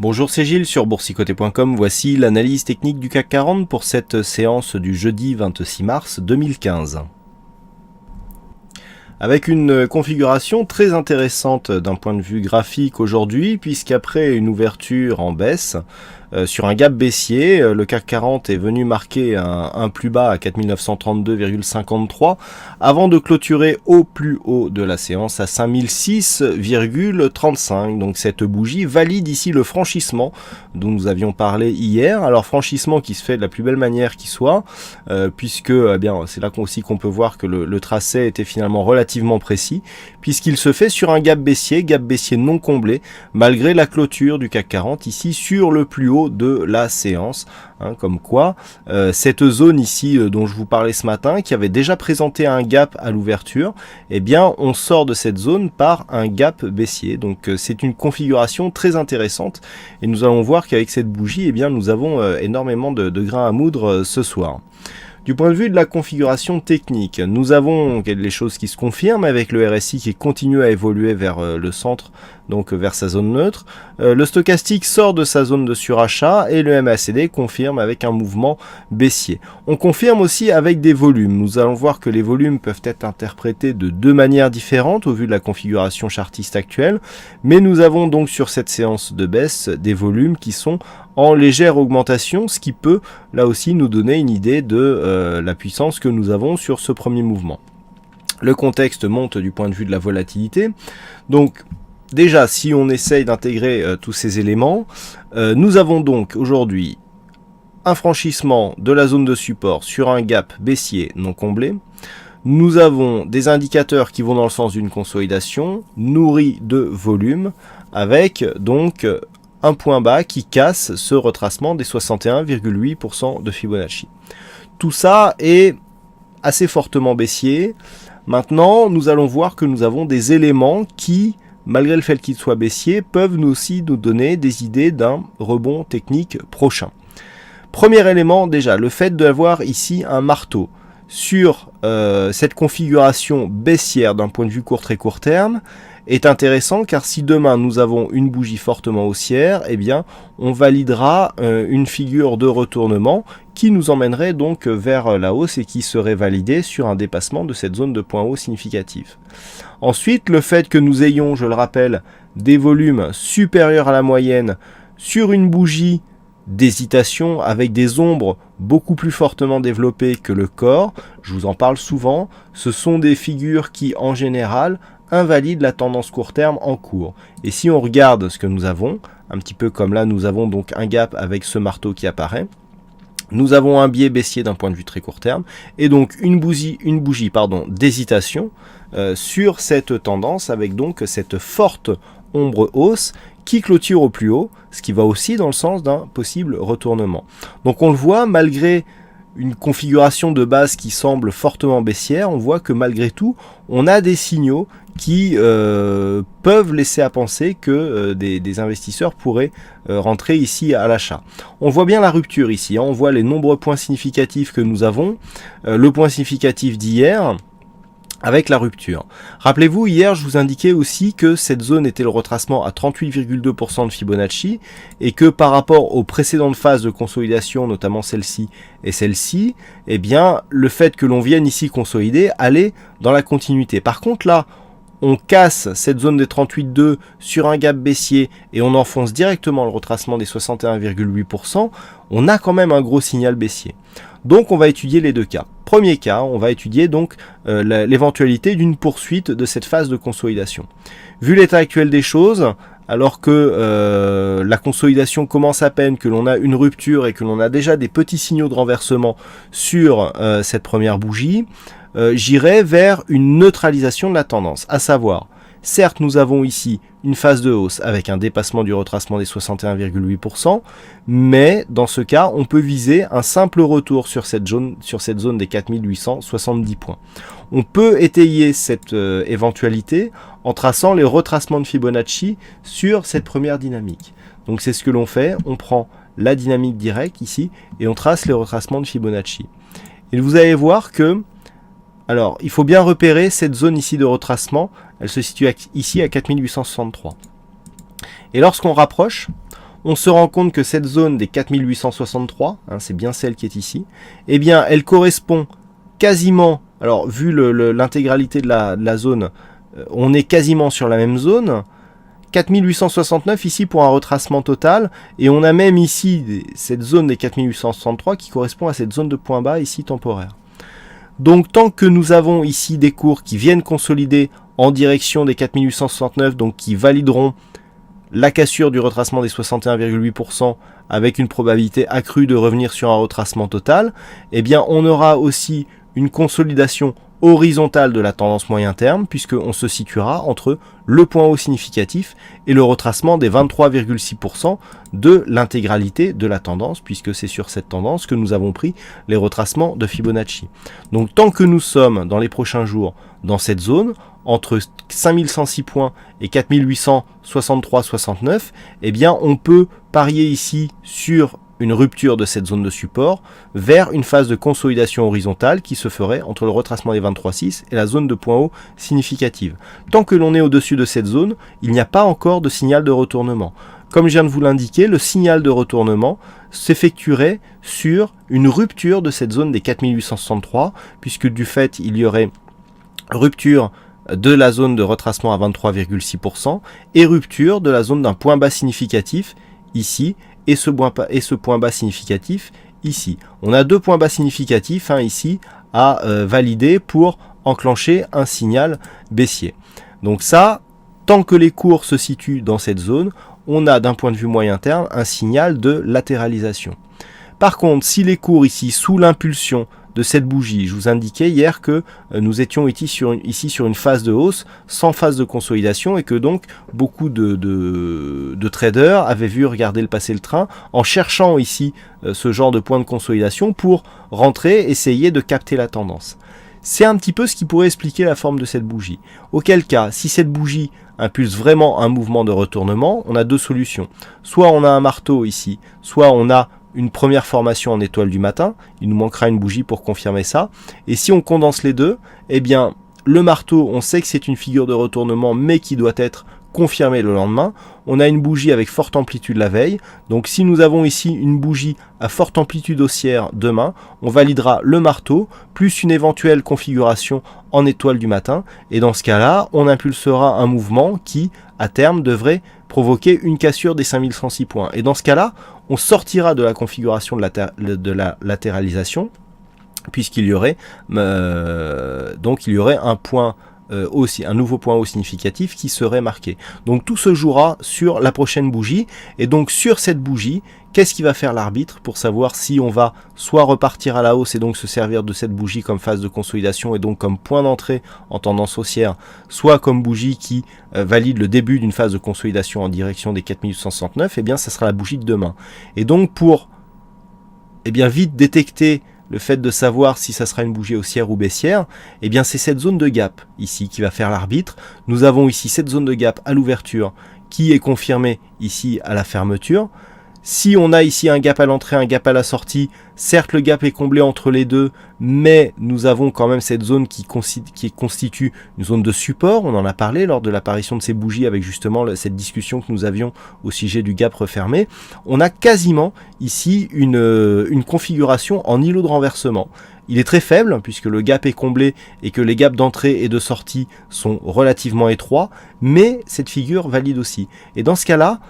Bonjour, c'est Gilles sur boursicoté.com. Voici l'analyse technique du CAC 40 pour cette séance du jeudi 26 mars 2015. Avec une configuration très intéressante d'un point de vue graphique aujourd'hui, puisqu'après une ouverture en baisse, sur un gap baissier, le CAC 40 est venu marquer un plus bas à 4932,53 avant de clôturer au plus haut de la séance à 5006,35. Donc cette bougie valide ici le franchissement dont nous avions parlé hier. Alors franchissement qui se fait de la plus belle manière qui soit, puisque c'est là aussi qu'on peut voir que le tracé était finalement relativement précis, puisqu'il se fait sur un gap baissier non comblé, malgré la clôture du CAC 40 ici sur le plus haut de la séance, comme quoi cette zone ici dont je vous parlais ce matin, qui avait déjà présenté un gap à l'ouverture, eh bien on sort de cette zone par un gap baissier. Donc c'est une configuration très intéressante et nous allons voir qu'avec cette bougie, eh bien nous avons énormément de grains à moudre ce soir. Du point de vue de la configuration technique, nous avons les choses qui se confirment avec le RSI qui continue à évoluer vers le centre, donc vers sa zone neutre. Le stochastique sort de sa zone de surachat et le MACD confirme avec un mouvement baissier. On confirme aussi avec des volumes. Nous allons voir que les volumes peuvent être interprétés de deux manières différentes au vu de la configuration chartiste actuelle, mais nous avons donc sur cette séance de baisse des volumes qui sont en légère augmentation, ce qui peut là aussi nous donner une idée de la puissance que nous avons sur ce premier mouvement. Le contexte monte du point de vue de la volatilité. Donc déjà, si on essaye d'intégrer tous ces éléments, nous avons donc aujourd'hui un franchissement de la zone de support sur un gap baissier non comblé. Nous avons des indicateurs qui vont dans le sens d'une consolidation nourrie de volume avec donc un point bas qui casse ce retracement des 61,8% de Fibonacci. Tout ça est assez fortement baissier. Maintenant, nous allons voir que nous avons des éléments qui, malgré le fait qu'ils soient baissiers, peuvent nous aussi nous donner des idées d'un rebond technique prochain. Premier élément, déjà, le fait d'avoir ici un marteau sur cette configuration baissière d'un point de vue très court terme est intéressant, car si demain nous avons une bougie fortement haussière, eh bien on validera une figure de retournement qui nous emmènerait donc vers la hausse et qui serait validée sur un dépassement de cette zone de point haut significatif. Ensuite, le fait que nous ayons, je le rappelle, des volumes supérieurs à la moyenne sur une bougie d'hésitation avec des ombres beaucoup plus fortement développées que le corps, je vous en parle souvent, ce sont des figures qui en général invalident la tendance court terme en cours. Et si on regarde ce que nous avons, un petit peu comme là nous avons donc un gap avec ce marteau qui apparaît, nous avons un biais baissier d'un point de vue très court terme et donc une bougie d'hésitation sur cette tendance avec donc cette forte ombre hausse qui clôture au plus haut, ce qui va aussi dans le sens d'un possible retournement. Donc on le voit, malgré une configuration de base qui semble fortement baissière, on voit que malgré tout, on a des signaux qui peuvent laisser à penser que des investisseurs pourraient rentrer ici à l'achat. On voit bien la rupture ici, on voit les nombreux points significatifs que nous avons, le point significatif d'hier, avec la rupture. Rappelez-vous, hier, je vous indiquais aussi que cette zone était le retracement à 38,2% de Fibonacci et que par rapport aux précédentes phases de consolidation, notamment celle-ci et celle-ci, eh bien, le fait que l'on vienne ici consolider allait dans la continuité. Par contre, là, on casse cette zone des 38,2 sur un gap baissier et on enfonce directement le retracement des 61,8%, on a quand même un gros signal baissier. Donc on va étudier les deux cas. Premier cas, on va étudier donc l'éventualité d'une poursuite de cette phase de consolidation. Vu l'état actuel des choses, alors que la consolidation commence à peine, que l'on a une rupture et que l'on a déjà des petits signaux de renversement sur cette première bougie, j'irai vers une neutralisation de la tendance, à savoir, certes nous avons ici une phase de hausse avec un dépassement du retracement des 61,8%, mais dans ce cas on peut viser un simple retour sur cette zone des 4870 points. On peut étayer cette éventualité en traçant les retracements de Fibonacci sur cette première dynamique. Donc c'est ce que l'on fait, on prend la dynamique directe ici et on trace les retracements de Fibonacci. Et vous allez voir que alors, il faut bien repérer cette zone ici de retracement, elle se situe ici à 4863. Et lorsqu'on rapproche, on se rend compte que cette zone des 4863, c'est bien celle qui est ici, eh bien elle correspond quasiment, alors vu l'intégralité de la zone, on est quasiment sur la même zone, 4869 ici pour un retracement total, et on a même ici cette zone des 4863 qui correspond à cette zone de point bas ici temporaire. Donc tant que nous avons ici des cours qui viennent consolider en direction des 4869, donc qui valideront la cassure du retracement des 61,8% avec une probabilité accrue de revenir sur un retracement total, eh bien on aura aussi une consolidation horizontale de la tendance moyen terme, puisqu'on se situera entre le point haut significatif et le retracement des 23,6% de l'intégralité de la tendance, puisque c'est sur cette tendance que nous avons pris les retracements de Fibonacci. Donc tant que nous sommes dans les prochains jours dans cette zone, entre 5106 points et 4863,69, eh bien on peut parier ici sur une rupture de cette zone de support vers une phase de consolidation horizontale qui se ferait entre le retracement des 23,6 et la zone de point haut significative. Tant que l'on est au-dessus de cette zone, il n'y a pas encore de signal de retournement. Comme je viens de vous l'indiquer, le signal de retournement s'effectuerait sur une rupture de cette zone des 4863, puisque du fait, il y aurait rupture de la zone de retracement à 23,6% et rupture de la zone d'un point bas significatif ici, et ce point bas significatif ici. On a deux points bas significatifs ici à valider pour enclencher un signal baissier. Donc ça, tant que les cours se situent dans cette zone, on a d'un point de vue moyen terme un signal de latéralisation. Par contre, si les cours ici, sous l'impulsion de cette bougie, je vous indiquais hier que nous étions ici sur une phase de hausse sans phase de consolidation et que donc beaucoup de traders avaient vu regarder le passer le train en cherchant ici ce genre de point de consolidation pour rentrer, essayer de capter la tendance. C'est un petit peu ce qui pourrait expliquer la forme de cette bougie. Auquel cas, si cette bougie impulse vraiment un mouvement de retournement, on a deux solutions. Soit on a un marteau ici, soit on a une première formation en étoile du matin, il nous manquera une bougie pour confirmer ça, et si on condense les deux, eh bien le marteau, on sait que c'est une figure de retournement mais qui doit être confirmée le lendemain, on a une bougie avec forte amplitude la veille, donc si nous avons ici une bougie à forte amplitude haussière demain, on validera le marteau, plus une éventuelle configuration en étoile du matin, et dans ce cas-là, on impulsera un mouvement qui, à terme, devrait provoquer une cassure des 5106 points. Et dans ce cas-là, on sortira de la configuration de la latéralisation, puisqu'il y aurait un point un nouveau point haut significatif qui serait marqué. Donc tout se jouera sur la prochaine bougie, et donc sur cette bougie, qu'est-ce qui va faire l'arbitre pour savoir si on va soit repartir à la hausse et donc se servir de cette bougie comme phase de consolidation et donc comme point d'entrée en tendance haussière, soit comme bougie qui valide le début d'une phase de consolidation en direction des 4869, et bien ça sera la bougie de demain. Et donc pour vite détecter le fait de savoir si ça sera une bougie haussière ou baissière, eh bien c'est cette zone de gap ici qui va faire l'arbitre. Nous avons ici cette zone de gap à l'ouverture qui est confirmée ici à la fermeture. Si on a ici un gap à l'entrée, un gap à la sortie, certes le gap est comblé entre les deux, mais nous avons quand même cette zone qui constitue une zone de support. On en a parlé lors de l'apparition de ces bougies avec justement cette discussion que nous avions au sujet du gap refermé. On a quasiment ici une configuration en îlot de renversement. Il est très faible puisque le gap est comblé et que les gaps d'entrée et de sortie sont relativement étroits, mais cette figure valide aussi. Et dans ce cas-là,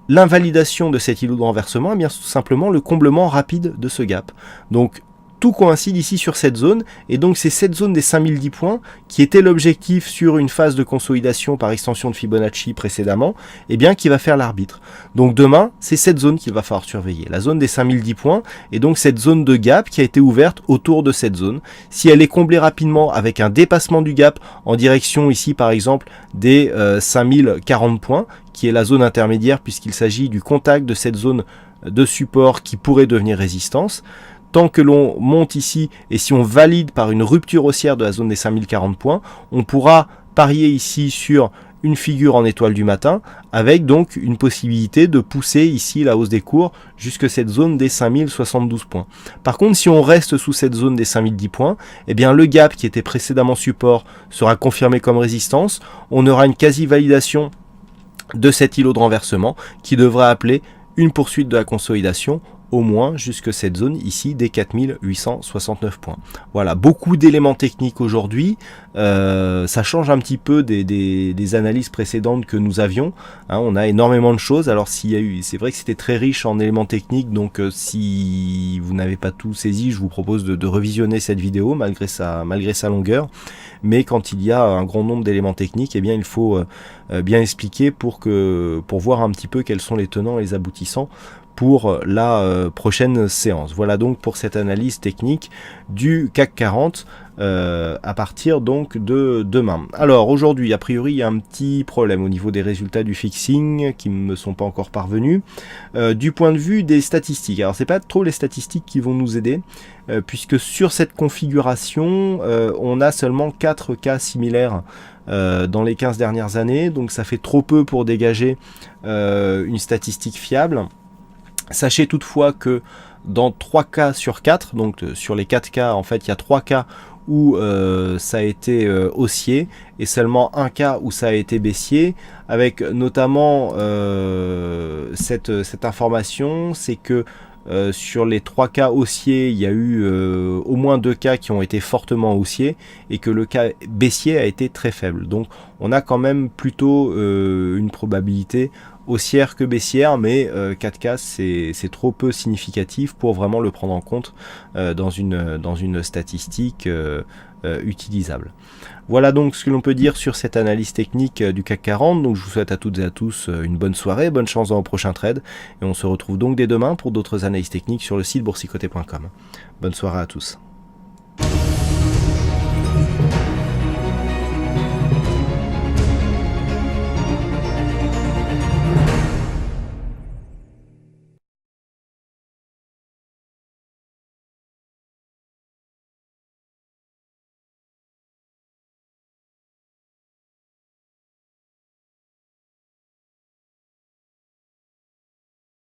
l'invalidation de cet îlot de renversement, eh bien, c'est tout simplement le comblement rapide de ce gap. Donc tout coïncide ici sur cette zone, et donc c'est cette zone des 5010 points qui était l'objectif sur une phase de consolidation par extension de Fibonacci précédemment, et bien qui va faire l'arbitre. Donc demain, c'est cette zone qu'il va falloir surveiller, la zone des 5010 points, et donc cette zone de gap qui a été ouverte autour de cette zone. Si elle est comblée rapidement avec un dépassement du gap en direction ici par exemple des 5040 points, qui est la zone intermédiaire puisqu'il s'agit du contact de cette zone de support qui pourrait devenir résistance. Tant que l'on monte ici, et si on valide par une rupture haussière de la zone des 5040 points, on pourra parier ici sur une figure en étoile du matin, avec donc une possibilité de pousser ici la hausse des cours jusque cette zone des 5072 points. Par contre, si on reste sous cette zone des 5010 points, eh bien le gap qui était précédemment support sera confirmé comme résistance. On aura une quasi-validation de cet îlot de renversement qui devrait appeler une poursuite de la consolidation au moins jusque cette zone ici des 4869 points. Voilà, beaucoup d'éléments techniques aujourd'hui. Ça change un petit peu des analyses précédentes que nous avions. Hein, on a énormément de choses. Alors c'est vrai que c'était très riche en éléments techniques, donc si vous n'avez pas tout saisi, je vous propose de revisionner cette vidéo malgré sa longueur. Mais quand il y a un grand nombre d'éléments techniques, eh bien il faut bien expliquer pour voir un petit peu quels sont les tenants et les aboutissants pour la prochaine séance. Voilà donc pour cette analyse technique du CAC 40 à partir donc de demain. Alors aujourd'hui, a priori, il y a un petit problème au niveau des résultats du fixing qui ne me sont pas encore parvenus. Du point de vue des statistiques, alors c'est pas trop les statistiques qui vont nous aider, puisque sur cette configuration, on a seulement 4 cas similaires dans les 15 dernières années, donc ça fait trop peu pour dégager une statistique fiable. Sachez toutefois que dans 3 cas sur 4, donc sur les 4 cas, en fait, il y a 3 cas où ça a été haussier et seulement un cas où ça a été baissier, avec notamment cette information, c'est que sur les 3 cas haussiers, il y a eu au moins 2 cas qui ont été fortement haussiers et que le cas baissier a été très faible. Donc on a quand même plutôt une probabilité haussière que baissière, mais 4 cas c'est trop peu significatif pour vraiment le prendre en compte dans une statistique utilisable. Voilà donc ce que l'on peut dire sur cette analyse technique du CAC 40. Donc je vous souhaite à toutes et à tous une bonne soirée, bonne chance dans vos prochains trades, et on se retrouve donc dès demain pour d'autres analyses techniques sur le site boursicoté.com. Bonne soirée à tous.